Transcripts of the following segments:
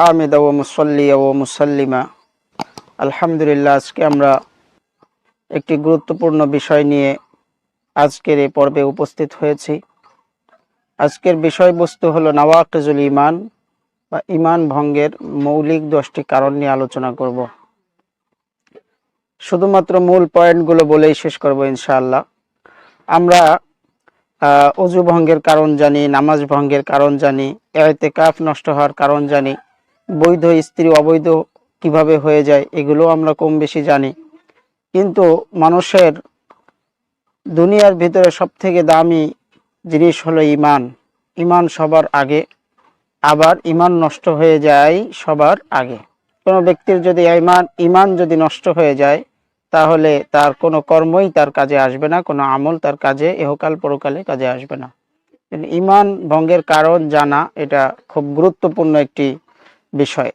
হামিদা ওয়া মুসাল্লিয়া ওয়া মুসাল্লিমা। আলহামদুলিল্লাহ, আজকে আমরা একটি গুরুত্বপূর্ণ বিষয় নিয়ে আজকের এই পর্বে উপস্থিত হয়েছি। আজকের বিষয়বস্তু হলো নাওয়াকিজুল ঈমান বা ঈমান ভঙ্গের মৌলিক 10টি কারণ নিয়ে আলোচনা করব। শুধুমাত্র মূল পয়েন্টগুলো বলেই শেষ করব ইনশাআল্লাহ। আমরা ওযু ভঙ্গের কারণ জানি, নামাজ ভঙ্গের কারণ জানি, ইতিকাফ নষ্ট হওয়ার কারণ জানি, বৈধ স্ত্রী অবৈধ কিভাবে হয়ে যায় এগুলো আমরা কম বেশি জানি। কিন্তু মানুষের দুনিয়ার ভিতরে সবথেকে দামি জিনিস হলো ঈমান। ঈমান সবার আগে, আবার ঈমান নষ্ট হয়ে যায় সবার আগে। কোনো ব্যক্তির যদি ঈমান যদি নষ্ট হয়ে যায়, তাহলে তার কোনো কর্মই তার কাজে আসবে না, কোনো আমল তার কাজে ইহকাল পরকালে কাজে আসবে না। ঈমান ভঙ্গের কারণ জানা এটা খুব গুরুত্বপূর্ণ একটি বিষয়।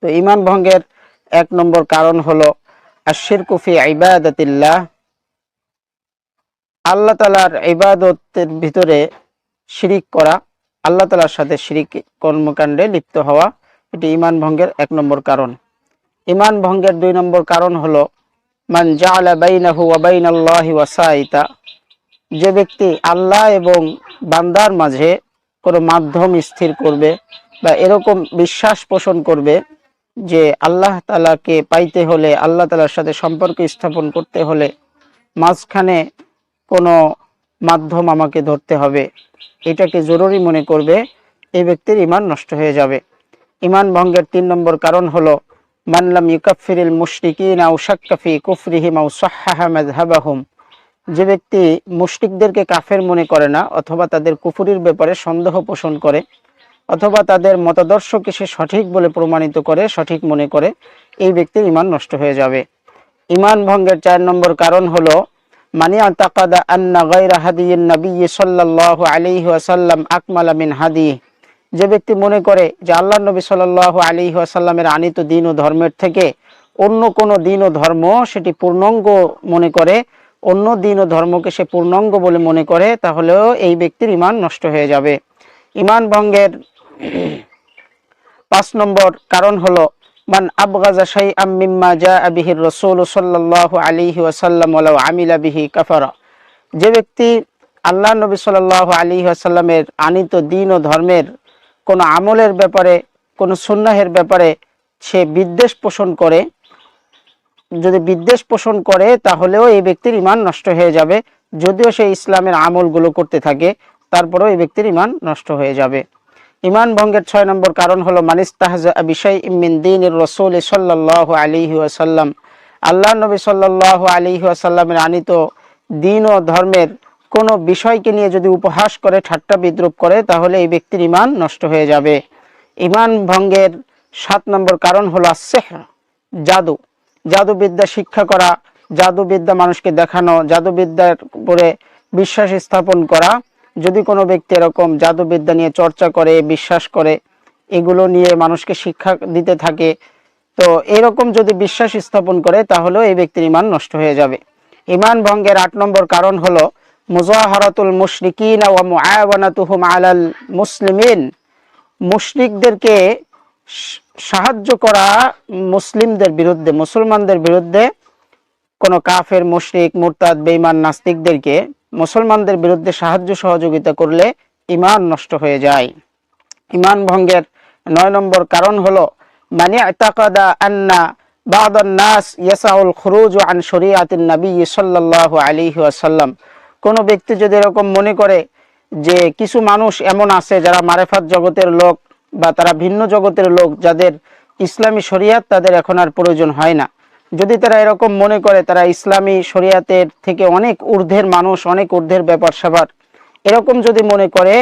তো ঈমান ভঙ্গের 1 নম্বর কারণ হলো আশ-শিরকু ফি ইবাদাতিল্লাহ, আল্লাহ তাআলার ইবাদতের ভিতরে শিরিক করা, আল্লাহ তাআলার সাথে শিরিক কর্মকাণ্ডে লিপ্ত হওয়া, এটি ঈমান ভঙ্গের 1 নম্বর কারণ। ঈমান ভঙ্গের 2 নম্বর কারণ হলো মান জাআলা বাইনাহু ওয়া বাইনাল্লাহি ওয়াসাইতা, যে ব্যক্তি আল্লাহ এবং বান্দার মাঝে কোনো মাধ্যম স্থির করবে বা এরকম বিশ্বাস পোষণ করবে যে আল্লাহ তাআলাকে পাইতে হলে, আল্লাহ তাআলার সাথে সম্পর্ক স্থাপন করতে হলে মাঝখানে কোনো মাধ্যম আমাকে ধরতে হবে, এটাকে জরুরি মনে করবে, এই ব্যক্তির ঈমান নষ্ট হয়ে যাবে। ঈমান ভঙ্গের 3 নম্বর কারণ হলো মান লাম ইউকাফফিরিল মুশরিকিনা আও শাক্কা ফি কুফরিহিম আও সাহহাহা মাযহাবাহুম, যে ব্যক্তি মুশরিকদেরকে কাফের মনে করে না, অথবা তাদের কুফরির ব্যাপারে সন্দেহ পোষণ করে, অথবা তাদের মতাদর্শকে সে সঠিক বলে প্রমাণিত করে, সঠিক মনে করে, এই ব্যক্তির ঈমান নষ্ট হয়ে যাবে। ঈমান ভঙ্গের 4 নম্বর কারণ হলো মানি আতাকাদা আন্না গায়রা হাদিয়িন নবী সাল্লাল্লাহু আলাইহি ওয়াসাল্লাম আকমালা মিন হাদিহি, যে ব্যক্তি মনে করে যে আল্লাহর নবী সাল্লাল্লাহু আলাইহি ওয়াসাল্লামের আনিত দ্বীন ও ধর্মের থেকে অন্য কোনো দ্বীন ও ধর্ম সেটি পূর্ণাঙ্গ মনে করে, অন্য দ্বীন ও ধর্মকে সে পূর্ণাঙ্গ বলে মনে করে, তাহলেও এই ব্যক্তির ঈমান নষ্ট হয়ে যাবে। ঈমান ভঙ্গের 5 নম্বর কারণ হলো মান আবগাযা শাইআম মিম্মা জাআ বিহি রাসূল সাল্লাল্লাহু আলাইহি ওয়াসাল্লাম ওয়ালাউ আমিলা বিহি কাফারা, যে ব্যক্তি আল্লাহর নবী সাল্লাল্লাহু আলাইহি ওয়াসাল্লামের আনিত দ্বীন ও ধর্মের কোনো আমলের ব্যাপারে, কোনো সুন্নাহের ব্যাপারে সে বিদ্বেষ পোষণ করে, যদি বিদ্বেষ পোষণ করে তাহলেও এই ব্যক্তির ঈমান নষ্ট হয়ে যাবে। যদিও সে ইসলামের আমলগুলো করতে থাকে, তারপরেও এই ব্যক্তির ঈমান নষ্ট হয়ে যাবে। ঈমান ভঙ্গের 6 নম্বর কারণ হলো মানিস্তাহজা বিশাইইম মিন দীনির রাসূল সাল্লাল্লাহু আলাইহি ওয়াসাল্লাম, আল্লাহর নবী সাল্লাল্লাহু আলাইহি ওয়াসাল্লামের আনিত দ্বীন ও ধর্মের কোনো বিষয়কে নিয়ে যদি উপহাস করে, ঠাট্টা বিদ্রূপ করে, তাহলে এই ব্যক্তির ঈমান নষ্ট হয়ে যাবে। ঈমান ভঙ্গের 7 নম্বর কারণ হলো সিহর, জাদু, জাদুবিদ্যা শিক্ষা করা, জাদুবিদ্যা মানুষকে দেখানো, জাদুবিদ্যার উপরে বিশ্বাস স্থাপন করা। যদি কোনো ব্যক্তি এরকম জাদুবিদ্যা নিয়ে চর্চা করে, বিশ্বাস করে, এগুলো নিয়ে মানুষকে শিক্ষা দিতে থাকে, তো এরকম যদি বিশ্বাস স্থাপন করে, তাহলেও এই ব্যক্তির ঈমান নষ্ট হয়ে যাবে। ঈমান ভঙ্গের 8 নম্বর কারণ হলো মুজাহারাতুল মুশরিকিনা ওয়া মুআওয়ানাতুহুম আলাল মুসলিমিন, মুশরিকদেরকে সাহায্য করা মুসলিমদের বিরুদ্ধে, মুসলমানদের বিরুদ্ধে, কোনো কাফের, মুশরিক, মুরতাদ, বেঈমান, নাস্তিকদেরকে মুসলমানদের বিরুদ্ধে সাহায্য সহযোগিতা করলে ঈমান নষ্ট হয়ে যায়। ঈমান ভঙ্গের 9 নম্বর কারণ হলো মানি আতাকাদা আন্না বা'দান নাস ইয়াসাউল খুরুজু আন শরিয়াতিন নবী সাল্লাল্লাহু আলাইহি ওয়াসাল্লাম, কোনো ব্যক্তি যদি এরকম মনে করে যে কিছু মানুষ এমন আছে যারা মারেফাত জগতের লোক বা তারা ভিন্ন জগতের লোক, যাদের ইসলামী শরিয়াত তাদের এখন আর প্রয়োজন হয় না, যদি তারা এরকম মনে করে তারা ইসলামী শরিয়াতের থেকে অনেক ঊর্ধ্বের মানুষ, অনেক ঊর্ধ্বের ব্যাপার স্যাপার, এরকম যদি মনে করে,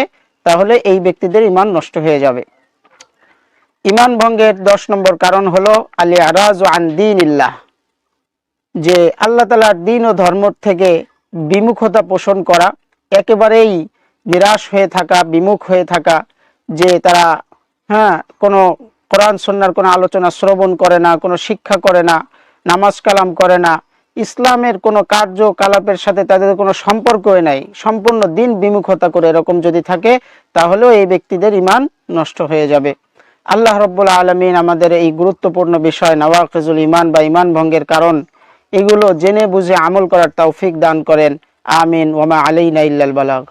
তাহলে এই ব্যক্তিদের ঈমান নষ্ট হয়ে যাবে। ঈমান ভঙ্গের 10 নম্বর কারণ হলো আল ইরাজু আন দীনিল্লাহ, যে আল্লাহ তাআলার দ্বীন ও ধর্ম থেকে বিমুখতা পোষণ করা, একেবারেই নিরাশ হয়ে থাকা, বিমুখ হয়ে থাকা, যে তারা কোনো কোরআন সুন্নাহর কোনো আলোচনা শ্রবণ করে না, কোনো শিক্ষা করে না, নামাজ কালাম করে না, ইসলামের কোনো কার্যকলাপের সাথে তাদের কোনো সম্পর্কই নাই, সম্পূর্ণ দিন বিমুখতা করে এরকম যদি থাকে, তাহলেও এই ব্যক্তিদের ঈমান নষ্ট হয়ে যাবে। আল্লাহ রব্বুল আলামিন আমাদের এই গুরুত্বপূর্ণ বিষয় নওয়াকিজুল ঈমান বা ঈমান ভঙ্গের কারণ এগুলো জেনে বুঝে আমল করার তৌফিক দান করেন। আমিন। ওয়া মা আলাইনা ইল্লাল বালাগ।